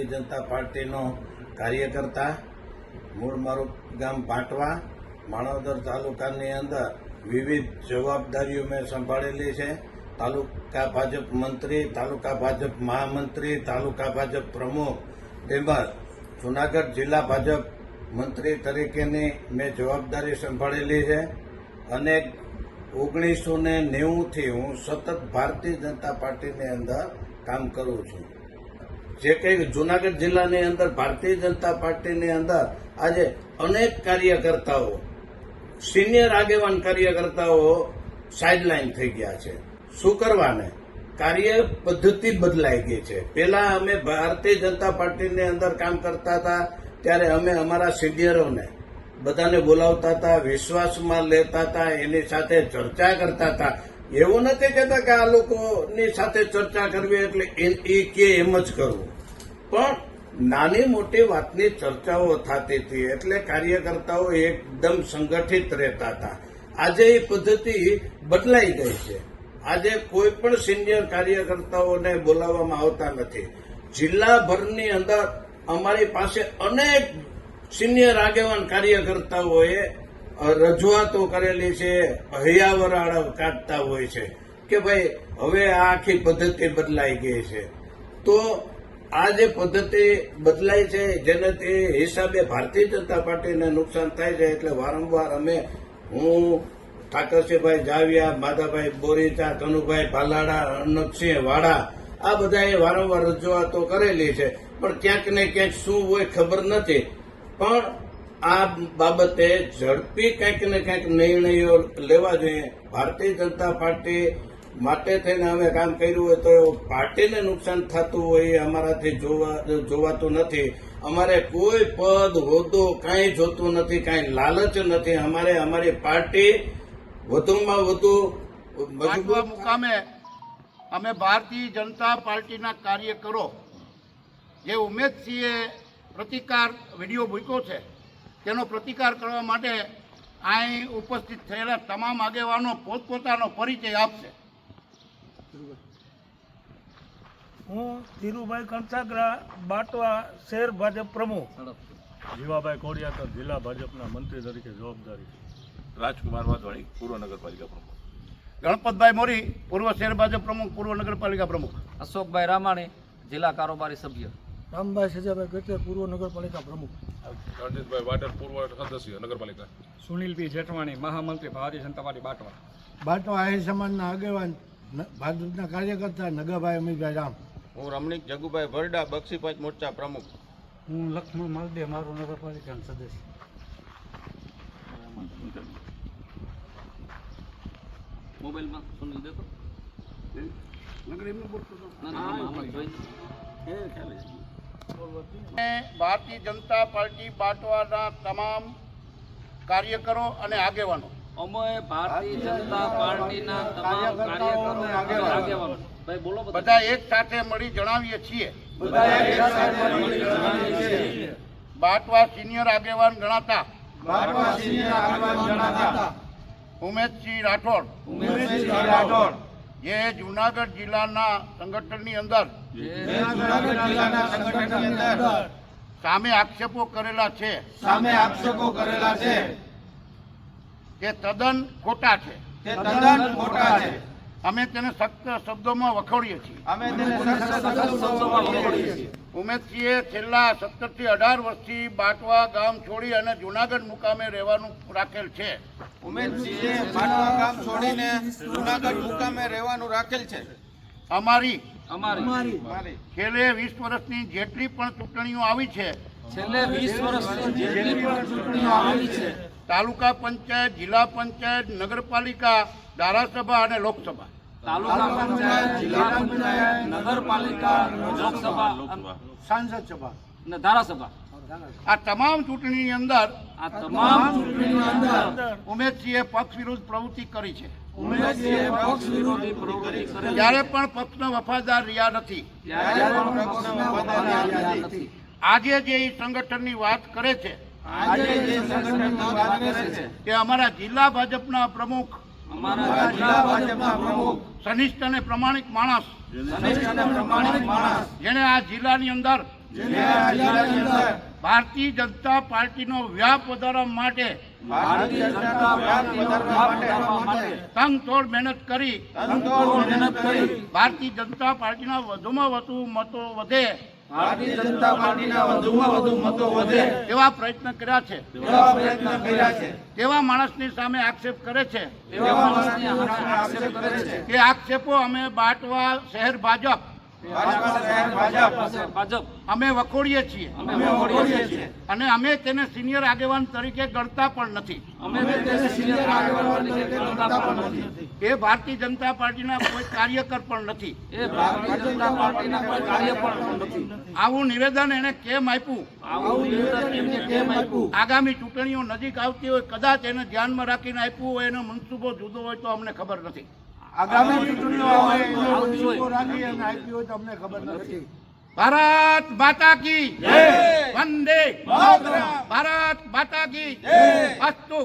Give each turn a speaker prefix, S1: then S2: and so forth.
S1: ભારતીય જનતા પાર્ટીનો કાર્યકર્તા, મૂળ મારું ગામ ભાટવા, માણાવદર તાલુકાની અંદર વિવિધ જવાબદારીઓ મેં સંભાળેલી છે. તાલુકા ભાજપ મંત્રી, તાલુકા ભાજપ મહામંત્રી, તાલુકા ભાજપ પ્રમુખ તેમજ જૂનાગઢ જિલ્લા ભાજપ મંત્રી તરીકેની મેં જવાબદારી સંભાળેલી છે. અને 1990થી હું સતત ભારતીય જનતા પાર્ટીની અંદર કામ કરું છું. જે કંઈ જૂનાગઢ જિલ્લાની અંદર ભારતીય જનતા પાર્ટીની અંદર આજે અનેક કાર્યકર્તાઓ, સિનિયર આગેવાન કાર્યકર્તાઓ સાઇડલાઇન થઈ ગયા છે. શું કરવાને? કાર્ય પદ્ધતિ બદલાઈ ગઈ છે. પહેલા અમે ભારતીય જનતા પાર્ટીની અંદર કામ કરતા હતા ત્યારે અમે અમારા સિનિયરોને બધાને બોલાવતા હતા, વિશ્વાસમાં લેતા હતા, એની સાથે ચર્ચા કરતા હતા. એવું નથી કહેતા કે આ લોકોની સાથે ચર્ચા કરવી એટલે એ કે એમ જ કરવું, પણ નાની મોટી વાતની ચર્ચાઓ થતી હતી એટલે કાર્યકર્તાઓ એકદમ સંગઠિત રહેતા હતા. આજે એ પદ્ધતિ બદલાઈ ગઈ છે. આજે કોઈ પણ સિનિયર કાર્યકર્તાઓને બોલાવવામાં આવતા નથી. જિલ્લાભરની અંદર અમારી પાસે અનેક સિનિયર આગેવાન કાર્યકર્તાઓએ રજૂઆતો કરેલી છે, હૈયાવરાળ કાઢતા હોય છે કે ભાઈ હવે આ આખી પદ્ધતિ બદલાઈ ગઈ છે. તો આ જે પદ્ધતિ બદલાઈ છે જેને તે હિસાબે ભારતીય જનતા પાર્ટીને નુકસાન થાય છે. એટલે વારંવાર હું ઠાકરસિંહભાઈ જાવિયા, માધાભાઈ બોરીચા, કનુભાઈ ભાલાડા, અનકસિંહ વાડા, આ બધાએ વારંવાર રજૂઆતો કરેલી છે, પણ ક્યાંક ને ક્યાંક શું હોય ખબર નથી. પણ આ બાબતે ઝડપી કંઈક ને કંઈક નિર્ણયો લેવા જોઈએ. ભારતીય જનતા પાર્ટી માટે થઈને અમે કામ કર્યું હોય તો પાર્ટીને નુકસાન થતું હોય એ અમારાથી જોવાતું નથી. અમારે કોઈ પદ હોદ્દો કાંઈ જોતું નથી, કાંઈ લાલચ નથી. અમારે અમારી પાર્ટી વધુમાં વધુ
S2: મજબૂત મુકામે અમે ભારતીય જનતા પાર્ટીના કાર્યકરો જે ઉમેદસિંહે પ્રતિકાર વિડીયો મૂક્યો છે તેનો પ્રતિકાર કરવા માટે અહીં ઉપસ્થિત થયેલા તમામ આગેવાનો પોતપોતાનો પરિચય આપશે.
S3: હું ધીરુભાઈ કંસાગરા, બાટવા શહેર ભાજપ પ્રમુખ.
S4: જીવાભાઈ કોડિયાકર, જિલ્લા ભાજપના મંત્રી તરીકે જવાબદારી.
S5: રાજકુમાર વાધવાણી, પૂર્વ નગરપાલિકા પ્રમુખ.
S2: ગણપતભાઈ મોરી, પૂર્વ શહેર ભાજપ પ્રમુખ, પૂર્વ નગરપાલિકા પ્રમુખ.
S6: અશોકભાઈ રામાણી, જિલ્લા કારોબારી સભ્ય.
S3: રામભાઈ સજાભાઈ ગચર, પૂર્વ નગરપાલિકા પ્રમુખ.
S5: રણજીતભાઈ વાડર, પૂર્વ સદસ્ય નગરપાલિકા.
S6: સુનિલભાઈ જેઠવાણી, મહામંત્રી ભારતીય જનતા પાર્ટી બાટવા.
S3: બાટવા આહિર સમાજના આગેવાન, ભાજપના કાર્યકર્તા નગાભાઈ અમિતભાઈ રામ.
S7: હું રમણીક જગુભાઈ ભરડા, બક્ષીપંચ મોરચા પ્રમુખ.
S3: હું લક્ષ્મણ માલદે, મારું નગરપાલિકાનું સદસ્ય.
S6: મોબાઈલમાં સુનિલ દેતો
S2: ભારતીય જનતા પાર્ટી બાટવાના તમામ કાર્યકરો અને આગેવાનો
S6: અમે ભારતીય જનતા પાર્ટીના તમામ કાર્યકરો અને આગેવાનો ભાઈ બોલો
S2: બધા એક સાથે મળી જણાવીએ છીએ બાટવા સિનિયર આગેવાન ગણાતા ઉમેશસિંહ રાઠોડ જે જૂનાગઢ જિલ્લાના સંગઠનની અંદર સામે આક્ષેપો કરેલા છે તે તદ્દન ખોટા છે. અમે તેને સખ્ત શબ્દોમાં વખોડીએ છીએ. ઉમેશસિંહે છેલ્લા 17 થી 18 વર્ષથી બાટવા ગામ છોડી અને જૂનાગઢ મુકામે રહેવાનું રાખેલ છે.
S7: ઉમેશસિંહે બાટવા ગામ છોડીને જૂનાગઢ મુકામે રહેવાનું રાખેલ છે.
S2: અમારી છેલ્લે 20 વર્ષની જેટલી પણ ચૂંટણીઓ આવી છે, તાલુકા પંચાયત, જિલ્લા પંચાયત, નગરપાલિકા, ધારાસભા અને લોકસભા,
S3: સાંસદ સભા
S6: અને ધારાસભા,
S2: આ તમામ ચૂંટણીની અંદર ઉમેશસિંહે પક્ષ વિરુદ્ધ પ્રવૃત્તિ કરી છે. જ્યારે પણ પક્ષના વફાદાર રહ્યા નથી. આજે જે સંગઠનની વાત કરે છે તે અમારા જિલ્લા ભાજપના પ્રમુખ, સનિષ્ઠ અને પ્રમાણિક માણસ, જેને આ જિલ્લાની અંદર ભારતીય જનતા પાર્ટીનો વ્યાપ વધારવા માટે તનતોડ મહેનત કરી ભારતીય જનતા પાર્ટીના વધુમાં વધુ મતો વધે એવા પ્રયત્ન કર્યા છે તેવા માણસની સામે આક્ષેપ કરે છે કે આક્ષેપો અમે બાટવા શહેર ભાજપ અમે વખોડીએ છીએ અને અમે તેને સિનિયર આગેવાન તરીકે ગણતા પણ નથી. એ ભારતીય જનતા પાર્ટીના કોઈ કાર્યકર પણ નથી. આવું નિવેદન એને કેમ આપ્યું? આગામી ચૂંટણીઓ નજીક આવતી હોય, કદાચ એને ધ્યાનમાં રાખીને આપ્યું હોય, એનો મનસૂબો જુદો હોય તો અમને ખબર નથી.
S3: આગામી ચૂંટણીઓ આવે એનો મનસૂબો રાખી અને આપી હોય તો અમને ખબર નથી.
S2: ભારત માતા કી વંદે ભારત માતા કી અસ્તુ.